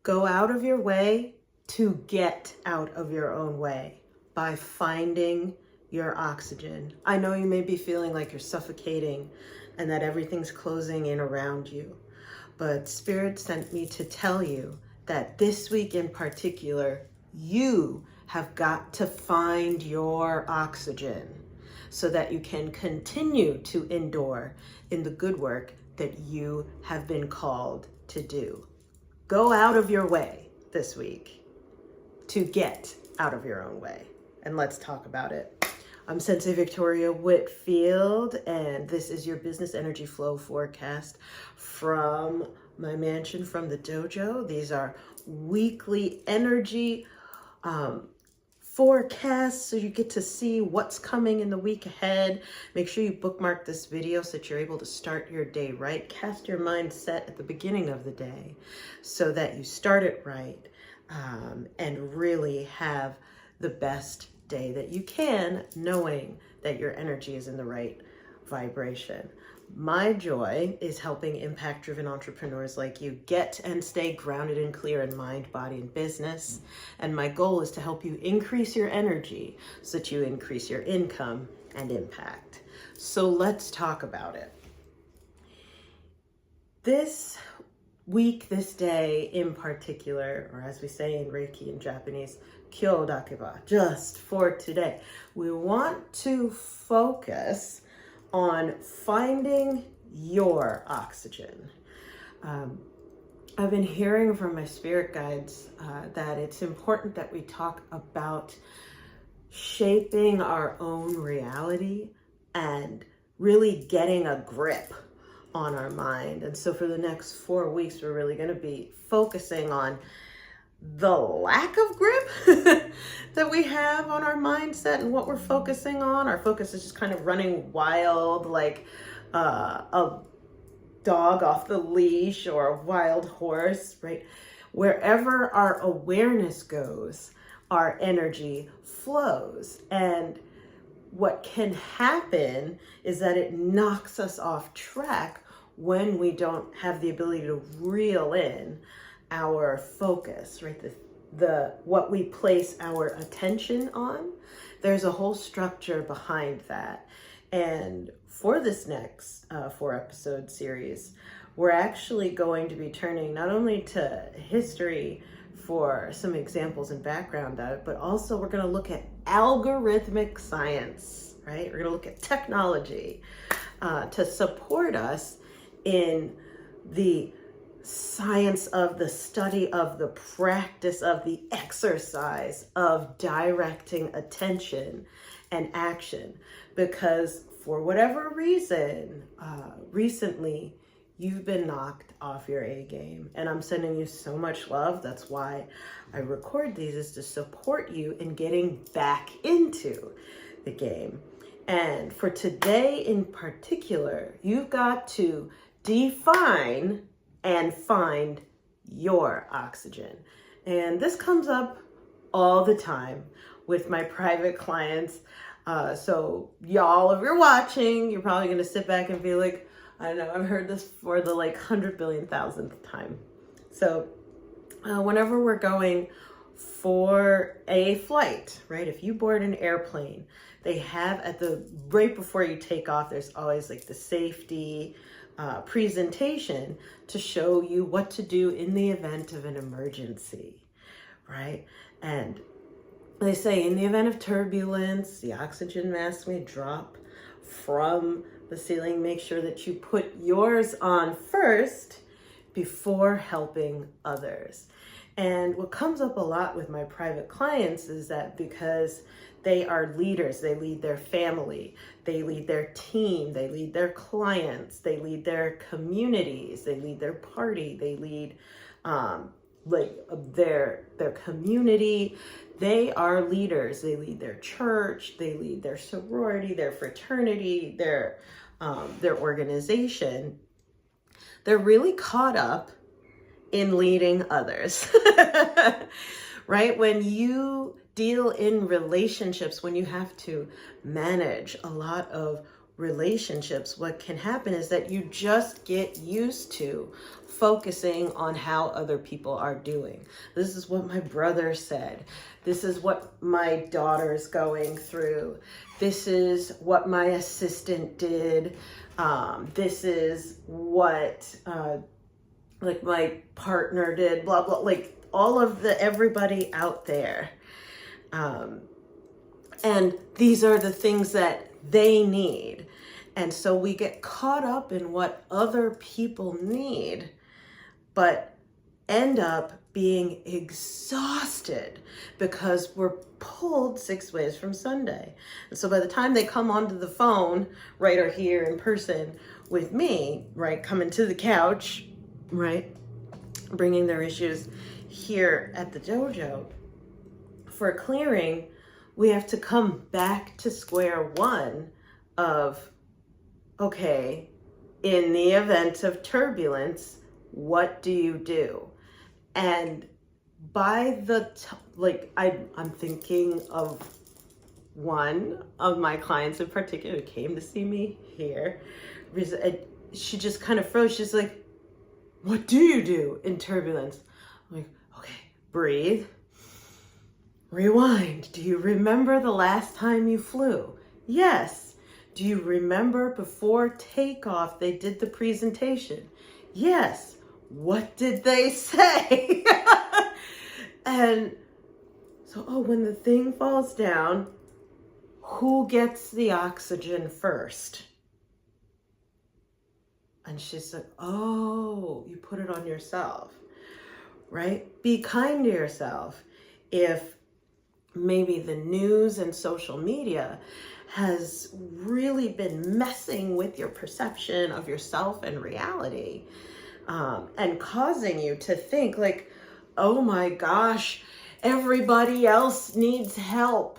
Go out of your way to get out of your own way by finding your oxygen. I know you may be feeling like you're suffocating and that everything's closing in around you, but Spirit sent me to tell you that this week in particular, you have got to find your oxygen so that you can continue to endure in the good work that you have been called to do. Go out of your way this week to get out of your own way. And let's talk about it. I'm Sensei Victoria Whitfield, and this is your business energy flow forecast from my mansion from the dojo. These are weekly energy forecasts, so you get to see what's coming in the week ahead. Make sure you bookmark this video so that you're able to start your day right. Cast your mindset at the beginning of the day so that you start it right and really have the best day that you can, knowing that your energy is in the right vibration. My joy is helping impact-driven entrepreneurs like you get and stay grounded and clear in mind, body, and business. And my goal is to help you increase your energy so that you increase your income and impact. So let's talk about it. This week, this day in particular, or as we say in Reiki in Japanese, kyo dakeba, just for today, we want to focus on finding your oxygen. I've been hearing from my spirit guides that it's important that we talk about shaping our own reality and really getting a grip on our mind. And so for the next 4 weeks, we're really going to be focusing on the lack of grip that we have on our mindset and what we're focusing on. Our focus is just kind of running wild, like a dog off the leash or a wild horse, right? Wherever our awareness goes, our energy flows. And what can happen is that it knocks us off track when we don't have the ability to reel in our focus, right? The what we place our attention on. There's a whole structure behind that. And for this next 4-episode series, we're actually going to be turning not only to history for some examples and background of it, but also we're going to look at algorithmic science, right? We're going to look at technology to support us in the science of the study of the practice of the exercise of directing attention and action. Because for whatever reason, recently, you've been knocked off your A game. And I'm sending you so much love. That's why I record these, is to support you in getting back into the game. And for today in particular, you've got to define and find your oxygen. And this comes up all the time with my private clients. So y'all, if you're watching, you're probably going to sit back and be like, I don't know, I've heard this for the 100 billion thousandth time. So whenever we're going for a flight, right? If you board an airplane, they have right before you take off, there's always the safety presentation to show you what to do in the event of an emergency, right? And they say in the event of turbulence, the oxygen mask may drop from the ceiling. Make sure that you put yours on first before helping others. And what comes up a lot with my private clients is that because they are leaders, they lead their family, they lead their team, they lead their clients, they lead their communities, they lead their party, they lead their community. They are leaders. They lead their church, they lead their sorority, their fraternity, their organization. They're really caught up in leading others, right? When you deal in relationships, when you have to manage a lot of relationships, what can happen is that you just get used to focusing on how other people are doing. This is what my brother said. This is what my daughter's going through. This is what my assistant did. This is what like my partner did, blah, blah, like all of everybody out there. And these are the things that they need. And so we get caught up in what other people need, but end up being exhausted because we're pulled 6 ways from Sunday. And so by the time they come onto the phone, right, or here in person with me, right, coming to the couch, right, bringing their issues here at the dojo for clearing, we have to come back to square one of, okay, in the event of turbulence, what do you do? And by the, I'm thinking of one of my clients in particular who came to see me here. She just kind of froze. She's like, what do you do in turbulence? I'm like, okay, breathe. Rewind. Do you remember the last time you flew? Yes. Do you remember before takeoff they did the presentation? Yes. What did they say? And so, when the thing falls down, who gets the oxygen first? And she said, oh, you put it on yourself, right? Be kind to yourself. If maybe the news and social media has really been messing with your perception of yourself and reality, and causing you to think like, oh my gosh, everybody else needs help.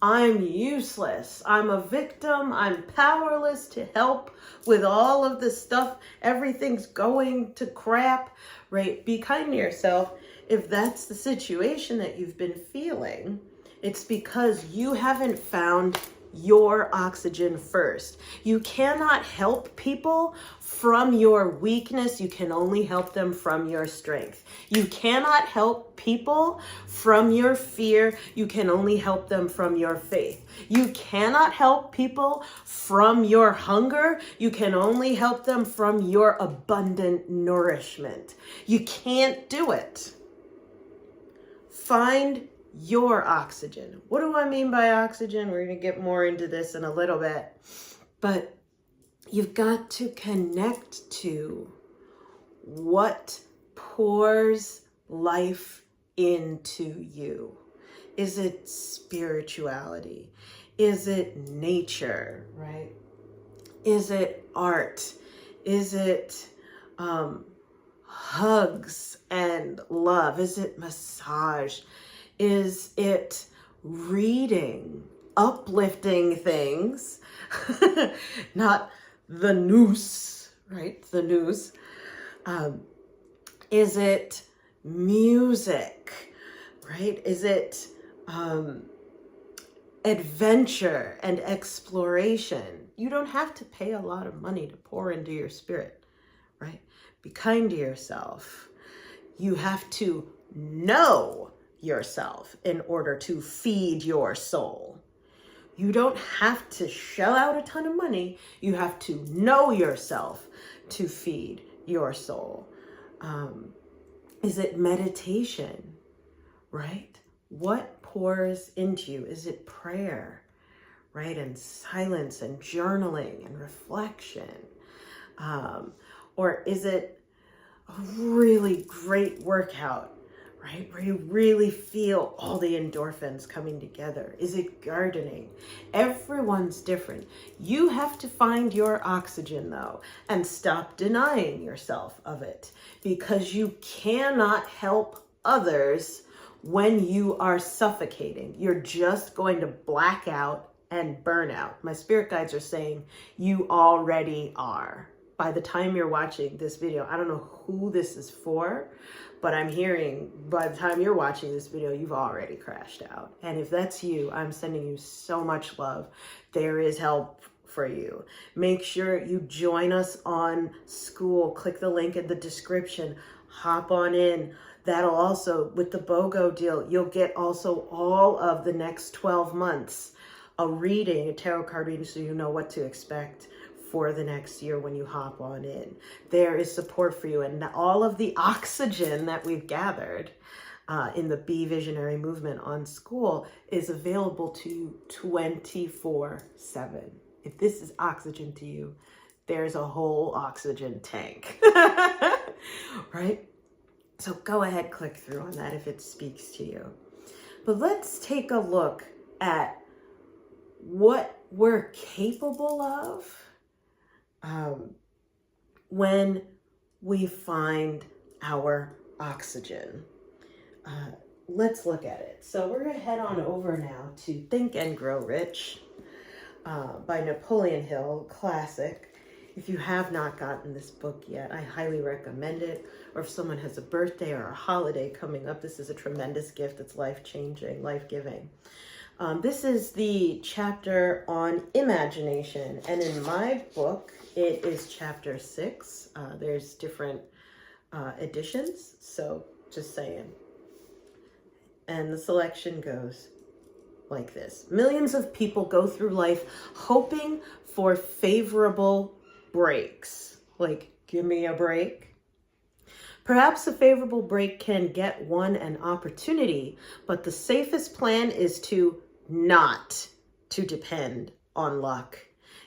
I'm useless. I'm a victim. I'm powerless to help with all of this stuff. Everything's going to crap, right? Be kind to yourself. If that's the situation that you've been feeling, it's because you haven't found your oxygen first. You cannot help people from your weakness. You can only help them from your strength. You cannot help people from your fear. You can only help them from your faith. You cannot help people from your hunger. You can only help them from your abundant nourishment. You can't do it. Find your oxygen. What do I mean by oxygen? We're going to get more into this in a little bit. But you've got to connect to what pours life into you. Is it spirituality? Is it nature, right? Is it art? Is it hugs and love? Is it massage? Is it reading, uplifting things? Not the noose, right? The news. Is it music, right? Is it adventure and exploration? You don't have to pay a lot of money to pour into your spirit, right? Be kind to yourself. You have to know yourself in order to feed your soul. You don't have to shell out a ton of money. You have to know yourself to feed your soul. Is it meditation, right? What pours into you? Is it prayer, right? And silence and journaling and reflection? Or is it a really great workout, right? Where you really feel all the endorphins coming together? Is it gardening? Everyone's different. You have to find your oxygen though, and stop denying yourself of it, because you cannot help others when you are suffocating. You're just going to black out and burn out. My spirit guides are saying you already are. By the time you're watching this video, I don't know who this is for, but I'm hearing by the time you're watching this video, you've already crashed out. And if that's you, I'm sending you so much love. There is help for you. Make sure you join us on Skool. Click the link in the description. Hop on in. That'll also, with the BOGO deal, you'll get also all of the next 12 months a reading, a tarot card reading, so you know what to expect for the next year when you hop on in. There is support for you, and all of the oxygen that we've gathered in the Be Visionary movement on Skool is available to you 24/7. If this is oxygen to you, there's a whole oxygen tank, right? So go ahead, click through on that if it speaks to you. But let's take a look at what we're capable of when we find our oxygen. Let's look at it. So we're going to head on over now to Think and Grow Rich by Napoleon Hill, classic. If you have not gotten this book yet, I highly recommend it. Or if someone has a birthday or a holiday coming up, this is a tremendous gift. It's life-changing, life-giving. This is the chapter on imagination. And in my book, it is chapter 6. There's different editions, so just saying. And the selection goes like this. Millions of people go through life hoping for favorable breaks. Like, give me a break. Perhaps a favorable break can get one an opportunity, but the safest plan is to not to depend on luck.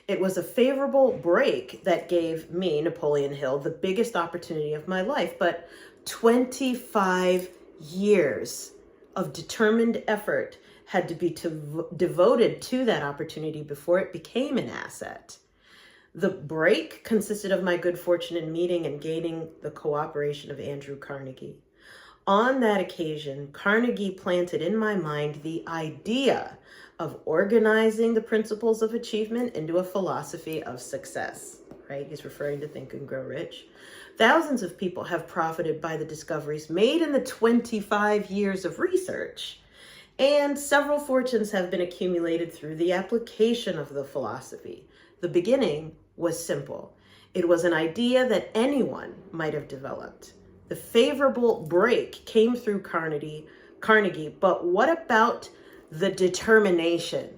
It was a favorable break that gave me, Napoleon Hill, the biggest opportunity of my life, but 25 years of determined effort had to be devoted to that opportunity before it became an asset. The break consisted of my good fortune in meeting and gaining the cooperation of Andrew Carnegie. On that occasion, Carnegie planted in my mind the idea of organizing the principles of achievement into a philosophy of success, right? He's referring to Think and Grow Rich. Thousands of people have profited by the discoveries made in the 25 years of research, and several fortunes have been accumulated through the application of the philosophy. The beginning was simple. It was an idea that anyone might have developed. The favorable break came through Carnegie, but what about the determination,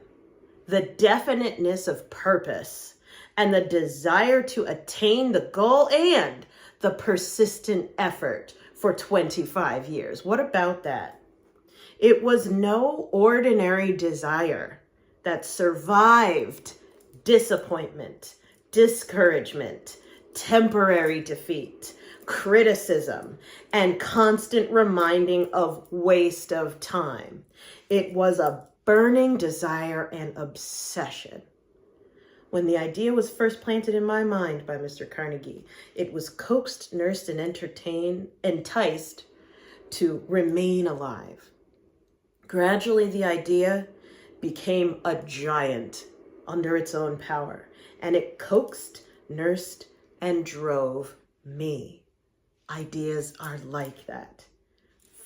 the definiteness of purpose, and the desire to attain the goal and the persistent effort for 25 years? What about that? It was no ordinary desire that survived disappointment, discouragement, temporary defeat, criticism, and constant reminding of waste of time. It was a burning desire and obsession. When the idea was first planted in my mind by Mr. Carnegie, it was coaxed, nursed, and enticed to remain alive. Gradually, the idea became a giant under its own power, and it coaxed, nursed, and drove me. Ideas are like that.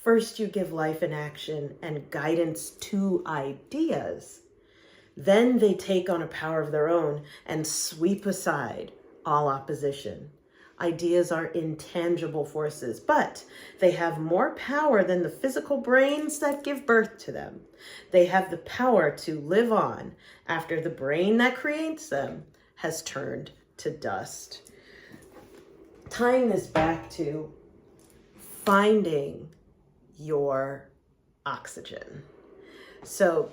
First, you give life and action and guidance to ideas. Then they take on a power of their own and sweep aside all opposition. Ideas are intangible forces, but they have more power than the physical brains that give birth to them. They have the power to live on after the brain that creates them has turned to dust. Tying this back to finding your oxygen. So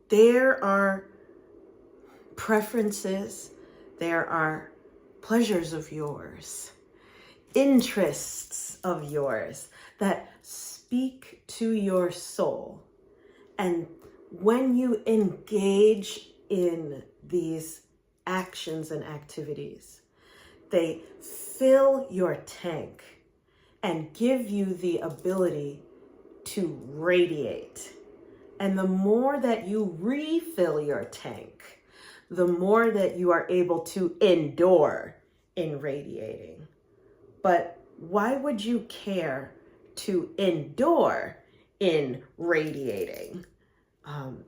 there are preferences, there are pleasures of yours, interests of yours that speak to your soul. And when you engage in these actions and activities, they fill your tank and give you the ability to radiate. And the more that you refill your tank, the more that you are able to endure in radiating. But why would you care to endure in radiating?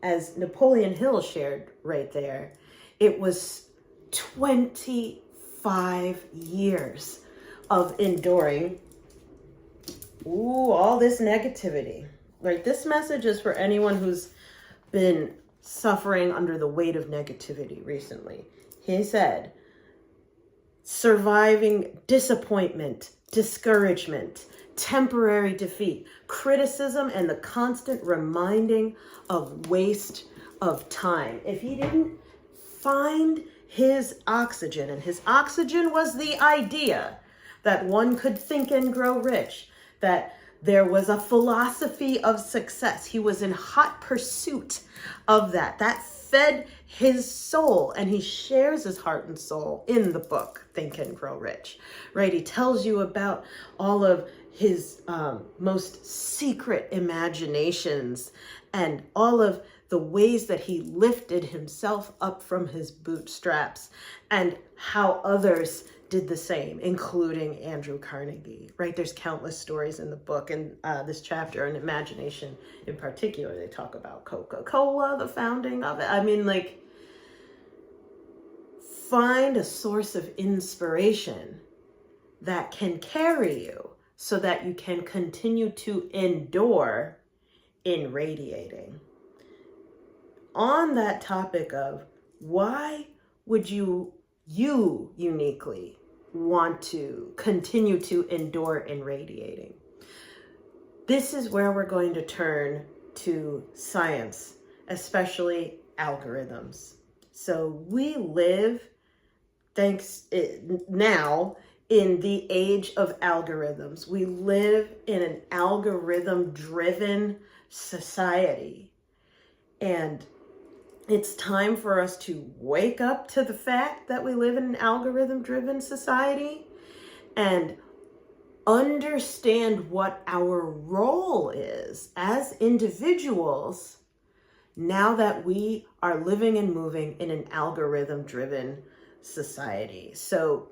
As Napoleon Hill shared right there, it was 25 years of enduring all this negativity. Right? This message is for anyone who's been suffering under the weight of negativity recently. He said, surviving disappointment, discouragement, temporary defeat, criticism, and the constant reminding of waste of time. If he didn't find his oxygen, and his oxygen was the idea that one could think and grow rich, that there was a philosophy of success. He was in hot pursuit of that. That fed his soul, and he shares his heart and soul in the book, Think and Grow Rich, right? He tells you about all of his most secret imaginations and all of the ways that he lifted himself up from his bootstraps and how others did the same, including Andrew Carnegie, right? There's countless stories in the book, and this chapter on imagination in particular, they talk about Coca-Cola, the founding of it. I mean, like, find a source of inspiration that can carry you so that you can continue to endure in radiating. On that topic of why would you uniquely want to continue to endure in radiating, this is where we're going to turn to science, especially algorithms. So we live, now in the age of algorithms. We live in an algorithm-driven society. And it's time for us to wake up to the fact that we live in an algorithm-driven society and understand what our role is as individuals now that we are living and moving in an algorithm-driven society. So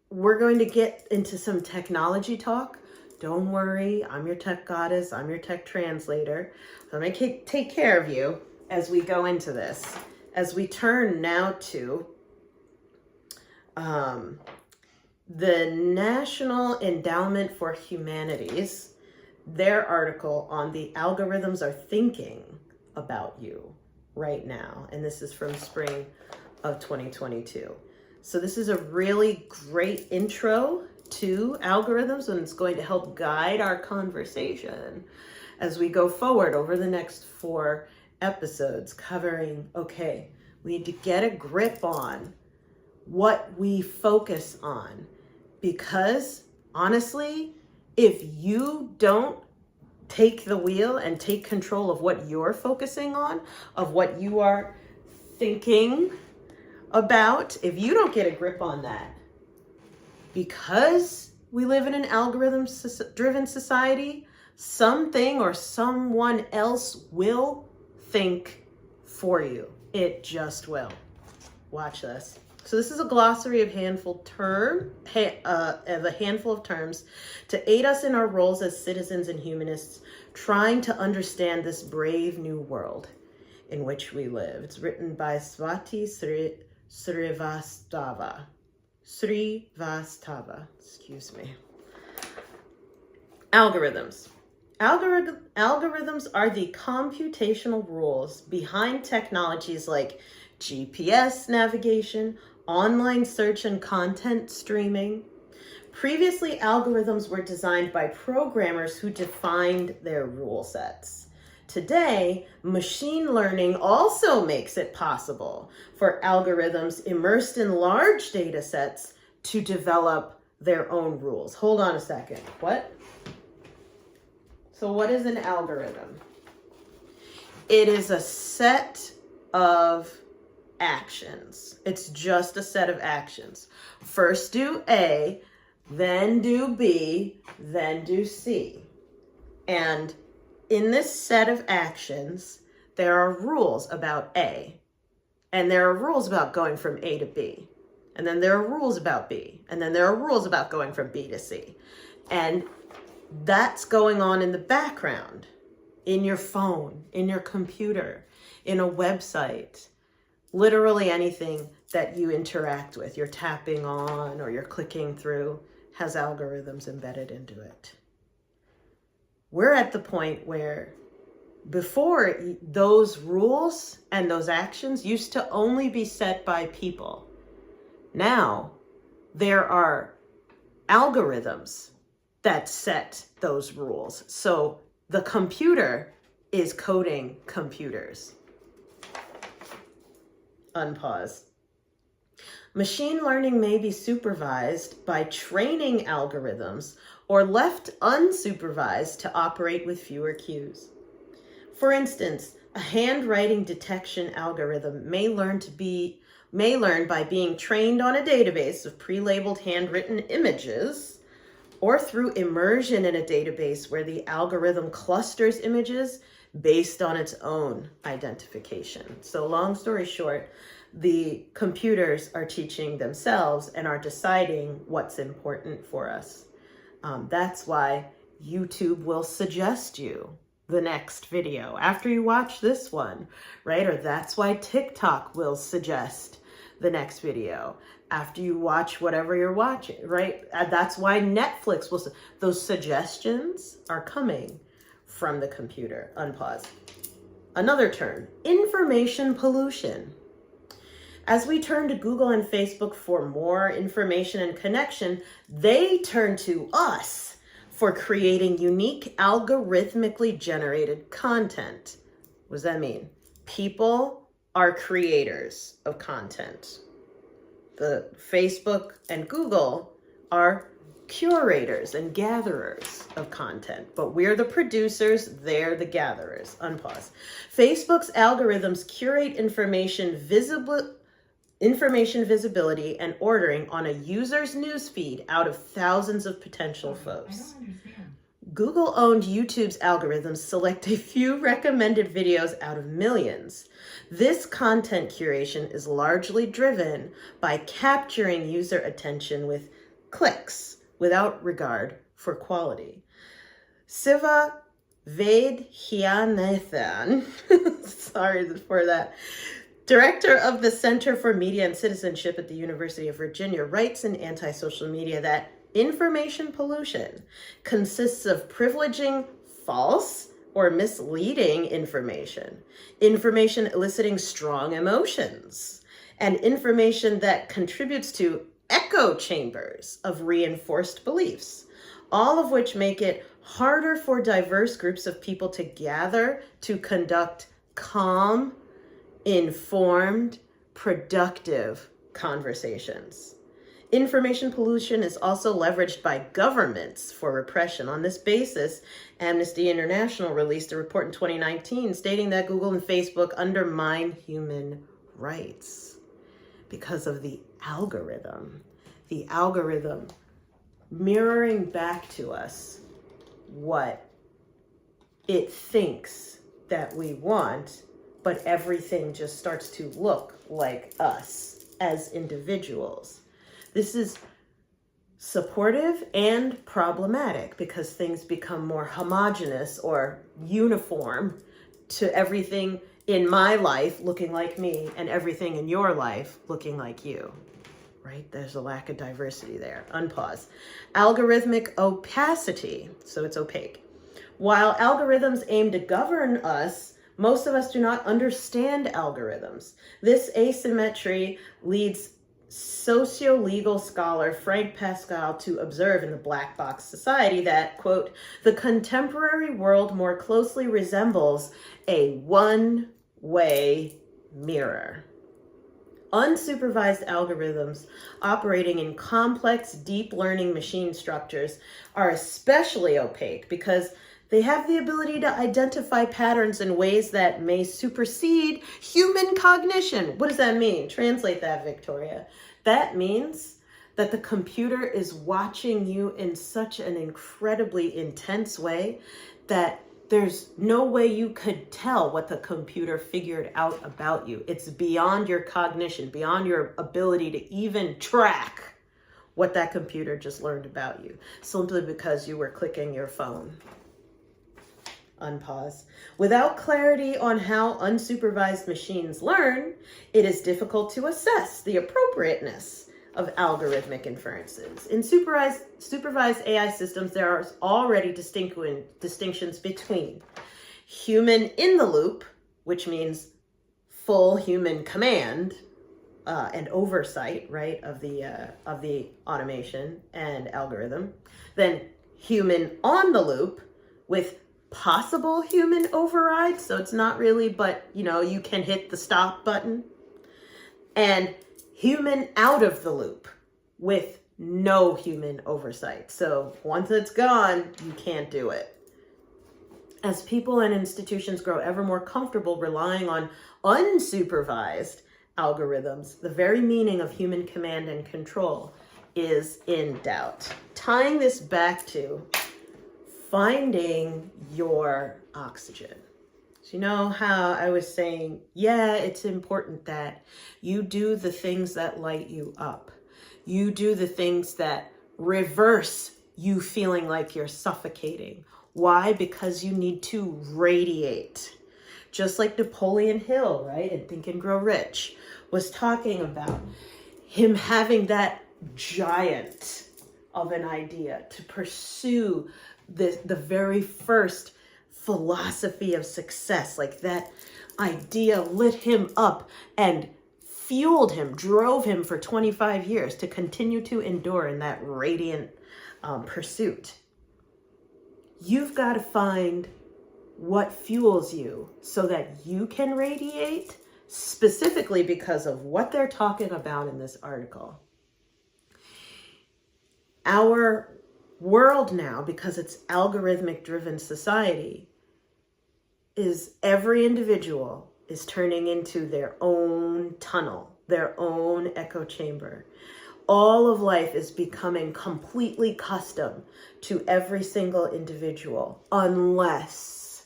we're going to get into some technology talk. Don't worry, I'm your tech goddess, I'm your tech translator. So I'm going to take care of you as we go into this. As we turn now to the National Endowment for Humanities, their article on the algorithms are thinking about you right now. And this is from spring of 2022. So this is a really great intro to algorithms, and it's going to help guide our conversation as we go forward over the next 4 episodes covering, okay, we need to get a grip on what we focus on, because honestly, if you don't take the wheel and take control of what you're focusing on, of what you are thinking about, if you don't get a grip on that, because we live in an algorithm-driven society, something or someone else will think for you. It just will. Watch this. So this is a glossary of a handful of terms to aid us in our roles as citizens and humanists trying to understand this brave new world in which we live. It's written by Swati Srivastava, excuse me. Algorithms. Algorithms are the computational rules behind technologies like GPS navigation, online search and content streaming. Previously, algorithms were designed by programmers who defined their rule sets. Today, machine learning also makes it possible for algorithms immersed in large data sets to develop their own rules. Hold on a second. What? So what is an algorithm? It is a set of actions. It's just a set of actions. First do A, then do B, then do C. And in this set of actions, there are rules about A, and there are rules about going from A to B. And then there are rules about B, and then there are rules about going from B to C. And that's going on in the background. in your phone, in your computer, in a website, literally anything that you interact with, you're tapping on or you're clicking through, has algorithms embedded into it. We're at the point where before, those rules and those actions used to only be set by people. Now there are algorithms that set those rules. So the computer is coding computers. Unpause. Machine learning may be supervised by training algorithms or left unsupervised to operate with fewer cues. For instance, a handwriting detection algorithm may learn by being trained on a database of pre-labeled handwritten images, or through immersion in a database where the algorithm clusters images based on its own identification. So long story short, the computers are teaching themselves and are deciding what's important for us. That's why YouTube will suggest you the next video after you watch this one, right? Or that's why TikTok will suggest the next video after you watch whatever you're watching, right? That's why Netflix will, those suggestions are coming from the computer. Unpause. Another term, information pollution. As we turn to Google and Facebook for more information and connection, they turn to us for creating unique, algorithmically generated content. What does that mean? People are creators of content. The Facebook and Google are curators and gatherers of content, but we're the producers, they're the gatherers. Unpause. Facebook's algorithms curate information visibility and ordering on a user's newsfeed out of thousands of potential folks. Google-owned YouTube's algorithms select a few recommended videos out of millions. This content curation is largely driven by capturing user attention with clicks without regard for quality. Siva Vaidhyanathan, sorry for that, director of the Center for Media and Citizenship at the University of Virginia, writes in Anti-Social Media that information pollution consists of privileging false or misleading information, information eliciting strong emotions, and information that contributes to echo chambers of reinforced beliefs, all of which make it harder for diverse groups of people to gather to conduct calm, informed, productive conversations. Information pollution is also leveraged by governments for repression. On this basis, Amnesty International released a report in 2019 stating that Google and Facebook undermine human rights because of the algorithm mirroring back to us what it thinks that we want, but everything just starts to look like us as individuals. This is supportive and problematic because things become more homogenous or uniform to everything in my life looking like me and everything in your life looking like you, right? There's a lack of diversity there. Unpause. Algorithmic opacity, so it's opaque. While algorithms aim to govern us, most of us do not understand algorithms. This asymmetry leads socio-legal scholar Frank Pascal to observe in the Black Box Society that, quote, the contemporary world more closely resembles a one-way mirror. Unsupervised algorithms operating in complex deep learning machine structures are especially opaque because they have the ability to identify patterns in ways that may supersede human cognition. What does that mean? Translate that, Victoria. That means that the computer is watching you in such an incredibly intense way that there's no way you could tell what the computer figured out about you. It's beyond your cognition, beyond your ability to even track what that computer just learned about you, simply because you were clicking your phone. unpause. Without clarity on how unsupervised machines learn, it is difficult to assess the appropriateness of algorithmic inferences. In supervised AI systems, there are already distinctions between human in the loop, which means full human command and oversight, right, of the automation and algorithm. Then human on the loop with possible human override. So it's not really, but you can hit the stop button. And human out of the loop with no human oversight. So once it's gone, you can't do it. As people and institutions grow ever more comfortable relying on unsupervised algorithms, the very meaning of human command and control is in doubt. Tying this back to finding your oxygen. So you know how I was saying, yeah, it's important that you do the things that light you up. You do the things that reverse you feeling like you're suffocating. Why? Because you need to radiate. Just like Napoleon Hill, right, in Think and Grow Rich, was talking about him having that giant of an idea to pursue the very first philosophy of success. Like that idea lit him up and fueled him, drove him for 25 years to continue to endure in that radiant pursuit. You've got to find what fuels you so that you can radiate, specifically because of what they're talking about in this article. Our world now, because it's algorithmic driven society, is every individual is turning into their own tunnel, their own echo chamber. All of life is becoming completely custom to every single individual, unless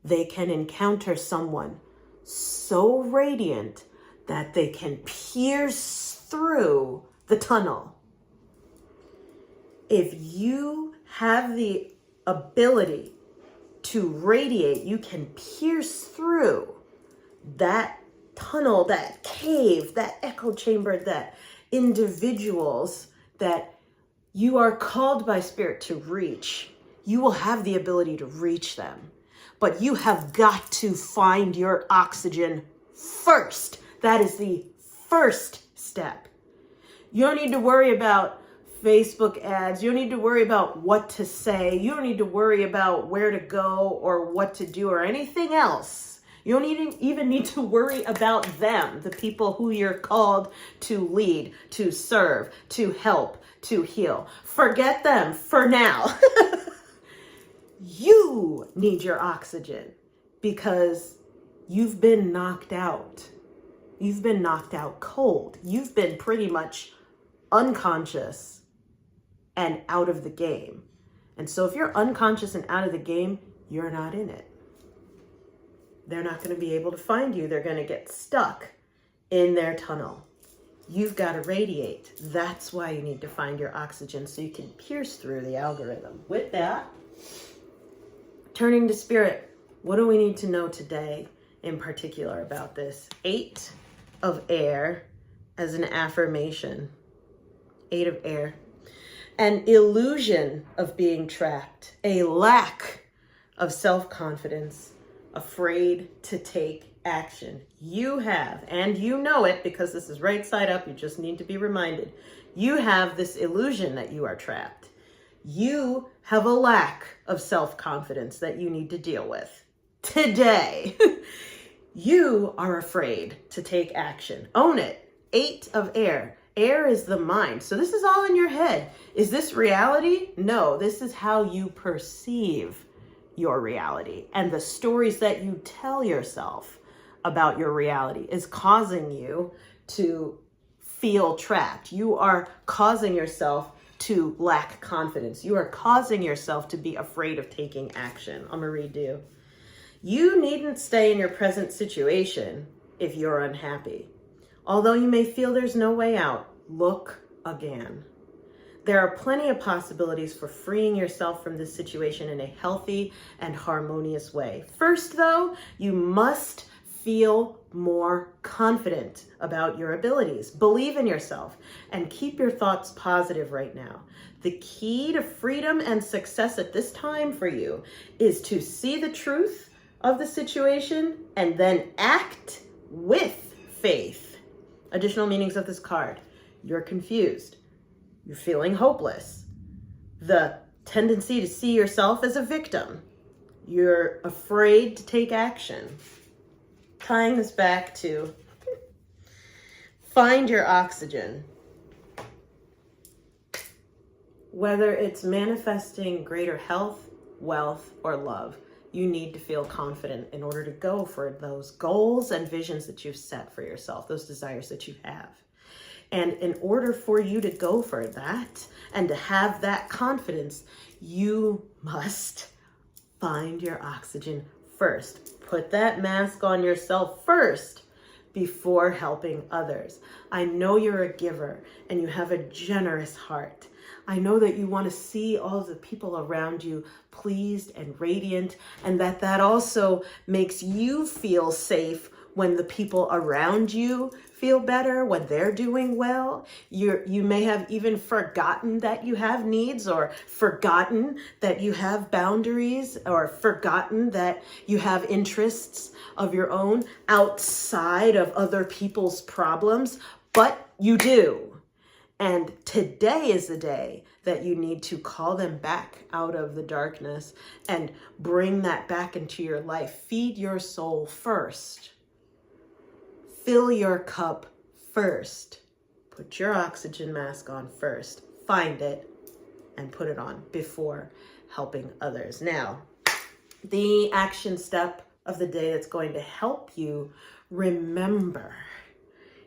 they can encounter someone so radiant that they can pierce through the tunnel. If you have the ability to radiate, you can pierce through that tunnel, that cave, that echo chamber, that individuals that you are called by spirit to reach. You will have the ability to reach them, but you have got to find your oxygen first. That is the first step. You don't need to worry about Facebook ads. You don't need to worry about what to say. You don't need to worry about where to go or what to do or anything else. You don't even need to worry about them, the people who you're called to lead, to serve, to help, to heal. Forget them for now. You need your oxygen because you've been knocked out. You've been knocked out cold. You've been pretty much unconscious and out of the game. And so if you're unconscious and out of the game, you're not in it. They're not going to be able to find you. They're going to get stuck in their tunnel. You've got to radiate. That's why you need to find your oxygen so you can pierce through the algorithm. With that, turning to spirit, what do we need to know today in particular about this? 8 of air as an affirmation. 8 of air. An illusion of being trapped. A lack of self-confidence. Afraid to take action. You have, and you know it because this is right side up, you just need to be reminded. You have this illusion that you are trapped. You have a lack of self-confidence that you need to deal with. Today, you are afraid to take action. Own it. 8 of air. Air is the mind. So this is all in your head. Is this reality? No, this is how you perceive your reality. And the stories that you tell yourself about your reality is causing you to feel trapped. You are causing yourself to lack confidence. You are causing yourself to be afraid of taking action. I'm going to redo. You needn't stay in your present situation if you're unhappy. Although you may feel there's no way out, look again. there are plenty of possibilities for freeing yourself from this situation in a healthy and harmonious way. First, though, you must feel more confident about your abilities. Believe in yourself and keep your thoughts positive right now. The key to freedom and success at this time for you is to see the truth of the situation and then act with faith. Additional meanings of this card. You're confused. You're feeling hopeless. The tendency to see yourself as a victim. You're afraid to take action. Tying this back to find your oxygen. Whether it's manifesting greater health, wealth, or love, you need to feel confident in order to go for those goals and visions that you've set for yourself, those desires that you have. And in order for you to go for that and to have that confidence, you must find your oxygen first. Put that mask on yourself first before helping others. I know you're a giver and you have a generous heart. I know that you want to see all of the people around you pleased and radiant, and that also makes you feel safe when the people around you feel better, when they're doing well. You may have even forgotten that you have needs, or forgotten that you have boundaries, or forgotten that you have interests of your own outside of other people's problems, but you do. And today is the day that you need to call them back out of the darkness and bring that back into your life. Feed your soul first. Fill your cup first. Put your oxygen mask on first. Find it and put it on before helping others. Now, the action step of the day that's going to help you remember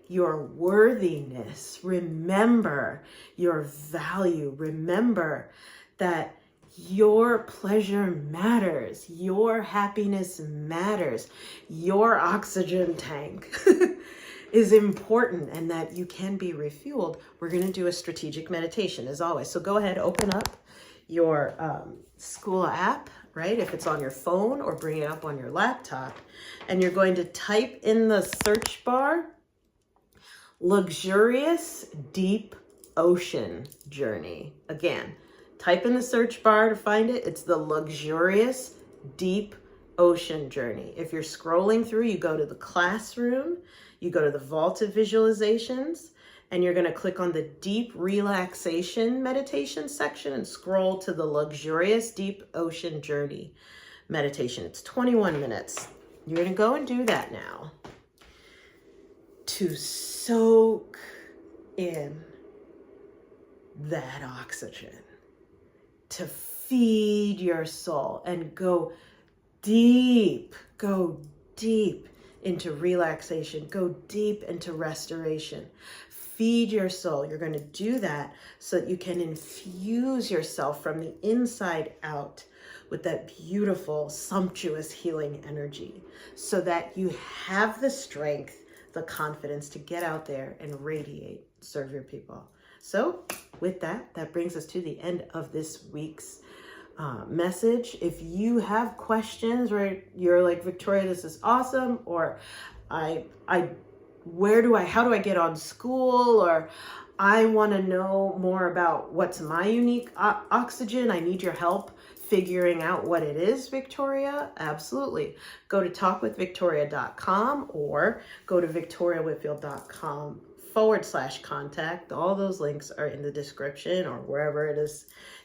your worthiness, remember your value, remember that your pleasure matters, your happiness matters, your oxygen tank is important, and that you can be refueled. We're going to do a strategic meditation as always. So go ahead, open up your school app, right? If it's on your phone, or bring it up on your laptop, and you're going to type in the search bar, luxurious deep ocean journey. Again, type in the search bar to find it. It's the luxurious deep ocean journey. If you're scrolling through, you go to the classroom, you go to the vault of visualizations, and you're going to click on the deep relaxation meditation section and scroll to the luxurious deep ocean journey meditation. It's 21 minutes. You're going to go and do that now to soak in that oxygen, to feed your soul and go deep into relaxation, go deep into restoration. Feed your soul. You're going to do that so that you can infuse yourself from the inside out with that beautiful, sumptuous healing energy, so that you have the strength, the confidence to get out there and radiate, serve your people. So with that brings us to the end of this week's message. If you have questions, or you're like, Victoria, this is awesome, or how do I get on school, or I want to know more about what's my unique oxygen, I need your help figuring out what it is, Victoria, absolutely. Go to talkwithvictoria.com or go to victoriawhitfield.com/contact. All those links are in the description, or wherever it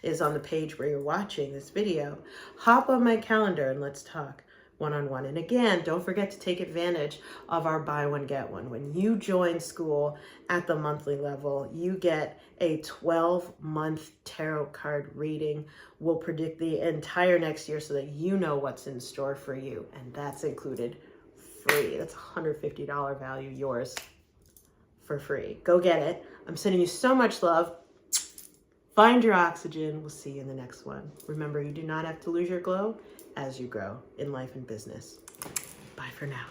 is on the page where you're watching this video. Hop on my calendar and let's talk one-on-one. And again, don't forget to take advantage of our buy one, get one. When you join school at the monthly level, you get a 12-month tarot card reading. We'll predict the entire next year so that you know what's in store for you. And that's included free. That's $150 value, yours for free. Go get it. I'm sending you so much love. Find your oxygen. We'll see you in the next one. Remember, you do not have to lose your glow as you grow in life and business. Bye for now.